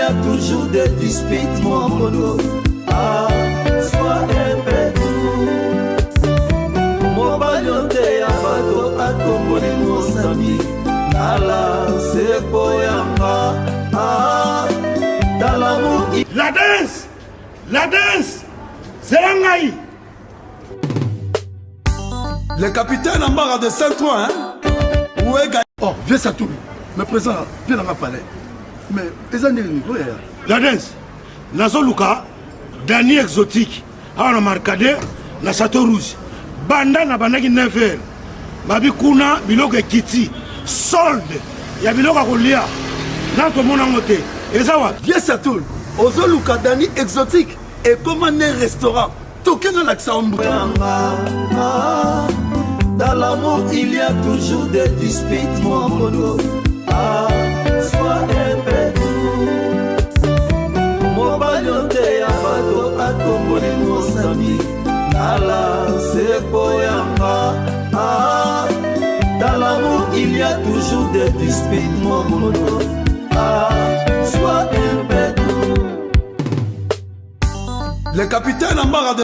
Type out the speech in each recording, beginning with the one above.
a toujours des disputes, mon mono. Ah, sois un peu doux. Mon balionte ya bato a tomboli mosami. Ala, c'est boyanga. Ah, dans l'amour. La danse, c'est l'angaï. Le capitaine en barre de Saint-Ouen, hein? Où est gagné? Oh, viens ça tout. Mais présent, viens dans ma palais. Mais, les années, La danse, Nazo Luka, Dani exotique, on a marqué la Sato Rouge. Banda na bandaki 9h. Babi kuna biloko kiti. Solde. Ya biloko kolia. Na to mona ngote. Ezawa. Viens ça tout. Ozo Luka Dani exotique. Et comme un restaurant. Toqué dans l'accent en bouton. Dans l'amour, il y a toujours des disputes, mon mono. Ah, sois un peu doux. Mon balionte ya bato a tomboli mosami. Ala, c'est boyanga. Ah, dans l'amour, il y a toujours des disputes, mon mono. Ah, sois un peu doux. Le capitaine en barre de...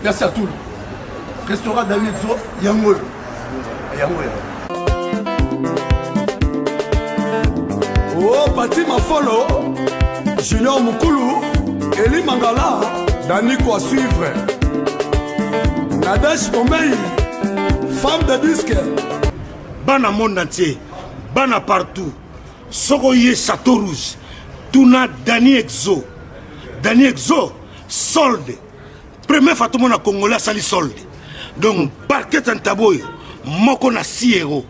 Merci à tout. Restaurant David Zo, Yango. Oh, Pati Mafolo, Junior Mukulu, Eli Mangala, Daniko à suivre. Nadège Pomei, femme de disque. Bana monde entier, bana partout. Sokoye Château Rouge, Tuna Dani Exo. Dani Exo, solde. Premier Fatoumona Congolais sali solde. Donc, parquet en taboy, moko na 6 €.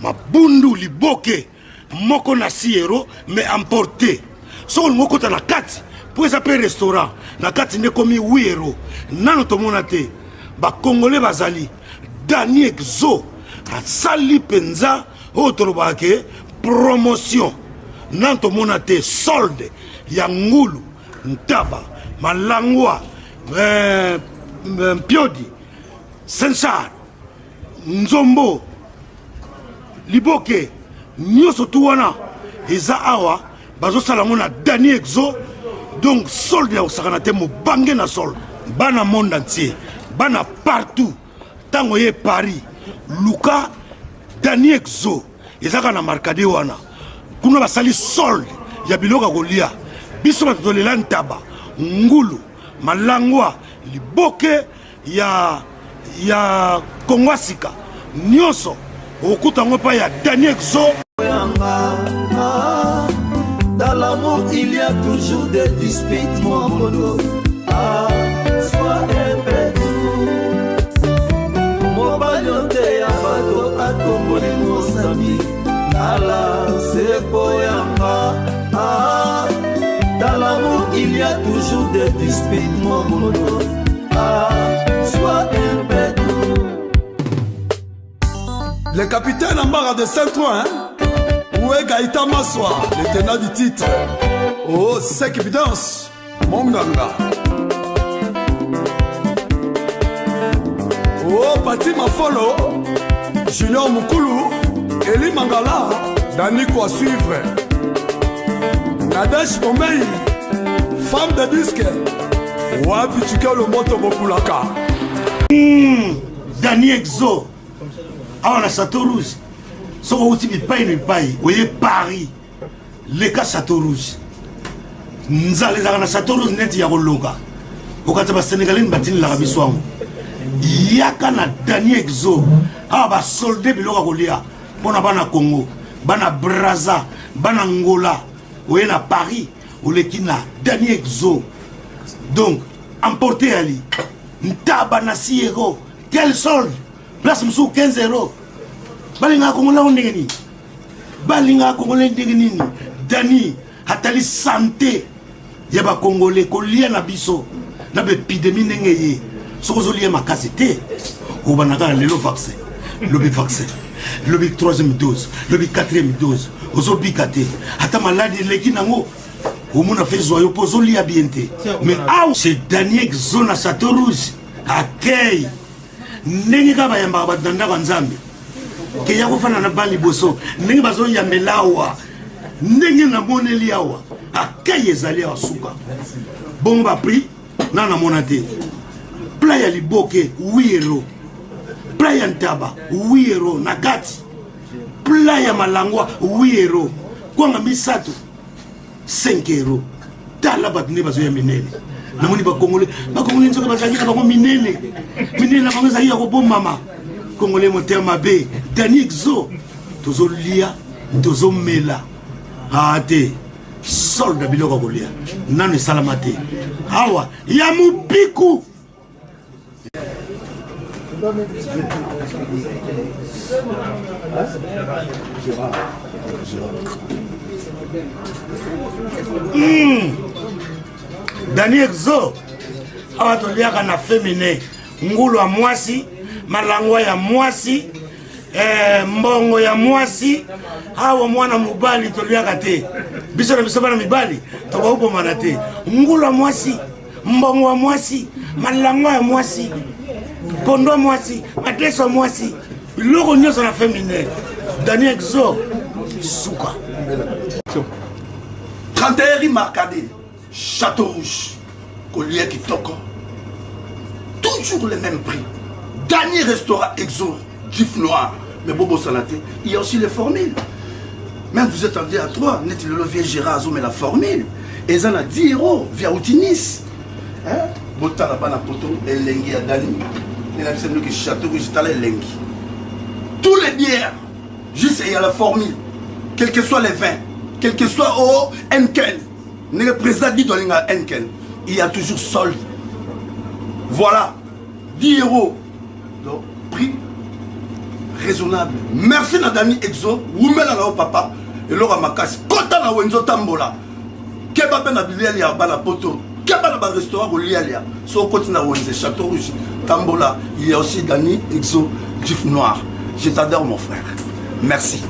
Ma bundu liboke, moko na 6 €, mais emporté. So, moko ta na 4, pour ça payer restaurant. Na 4 ne komi 8 €. Nano to monate, ba Congolais bazali. Dani Exo, a sali penza, autre bake, promotion. Nanto monate, solde, yangulu, ntaba, malangwa. Piodi, Sensar, Nzombo, Liboke, Nyoso Touana, Eza Awa, Bazo Salamona, Dani Exo, donc solde ya Osakanate mo bange na solde. Bana monde entier, bana partout, tango ye Paris, Luka, Dani Exo, Eza kana markade wana, kuna basali solde, ya biloka kolia, biso batolela ntaba, ngulu, malangwa liboke ya kongwasika nyonso okutango pa ya Dani Exo. Dans l'amour il y a toujours des disputes, mon mono. Ah, sois un peu doux. Mon balionte ya bato a tomboli mosami. Ala, c'est boyanga. Ah, dans l'amour, il y a toujours des disputes, mon mono. Ah, sois un peu doux. Le capitaine en barre de Saint-Ouen, hein? Où est Gaïta Massoa, le tenant du titre? Oh, sec évidence, mon ganga. Oh, Pati Mafolo, Junior Mukulu, Eli Mangala, Daniko à suivre. Nadège Pomei, femme de disque. Wapi tuka le moto Bopulaka. Dani Exo. Ah, on a Château Rouge. Si on a dit Paris, on est Paris. Les cas Château Rouge. Nous allons Château Rouge, net ya Rolonga. Au cas de Sénégalais, nous battons l'Arabie Saoudite. Yaka na Dani Exo. Ah, bah, soldé, biloka kolia. Pona bana Congo, bana Brazza, bana Angola. Ou est à Paris, ou l'équipe na Dani Exo. Donc, emporté Ali. Ntaba na 6 €. Quel solde? Place msou 15 €. Balinga Kongola ondengeni. Balinga Kongola ondengeni. Dani, hatali santé. Yaba Congolais, kolia na biso. Na be épidémie nengeye. Soko lié ma casité. Ou banaka lelo vaccin. Le vaccin. Le 3e dose. Le 4e dose. Ozobi kate. Hata maladie leki nango. Au monde a fait zoyo pozo li abiente. Mais ah, c'est Dani Exo na Château Rouge. Akei. Nengi kaba yamba badanda kwa Nzambe. Ke yako fana na bali boso. Nengi bazo yambelawa. ndenge na moneli awa akai ezali awa suka bomba prix na na monate plat ya liboke 8 euros plat ya ntaba 8 euros na kati plat ya malangwa 8 euros kwanga misato 5 euros tala bato nde bazoya minene namoni bakongole nzoka bazalaki na bango minene na bango ezali ya kobomama kongole motema mabe Dani Exo tozolia tozomela te solde biloko kolia nano esalama te awa ya mopiku Dani Exo awa toliaka na féminin ngulu ya mwasi malangwa ya mwasi mbongo ya mwasi awa mwana mobali toliaka te biso na biso bana mibali tokobomana te ngulu ya mwasi mbongo ya mwasi malangwa ya mwasi kondo ya mwasi mateso ya mwasi biloko nyonso na féminin Dani Exo suka 31 rue Marcadet, Château Rouge, Collier Kitoko. Toujours le même prix. Dernier restaurant Exo, gif noir, mais Bobo Salaté. Il y a aussi les formules. Même vous êtes en à 3, net le levier Gérard, mais la formule. Et ça a 10 euros via Outinis. Hein? Bota la bana poto, et lengi à Dani. Il a dit que Château Rouge, c'est lengi. Tous les bières, juste il y a la formule. Quels que soient les vins. Quel que soit au Henken, le président dit dans Henken, il y a toujours solde. Voilà, 10 euros. Donc, prix raisonnable. Merci Dani Exo, vous mettez là papa, et l'ora makas, kota na wenzo tambola. Keba ben abiliali à bana poto, keba na restaurant au lialia. So côté na wenze Château Rouge, tambola. Il y a aussi Dani Exo, gif noir. Je t'adore mon frère. Merci.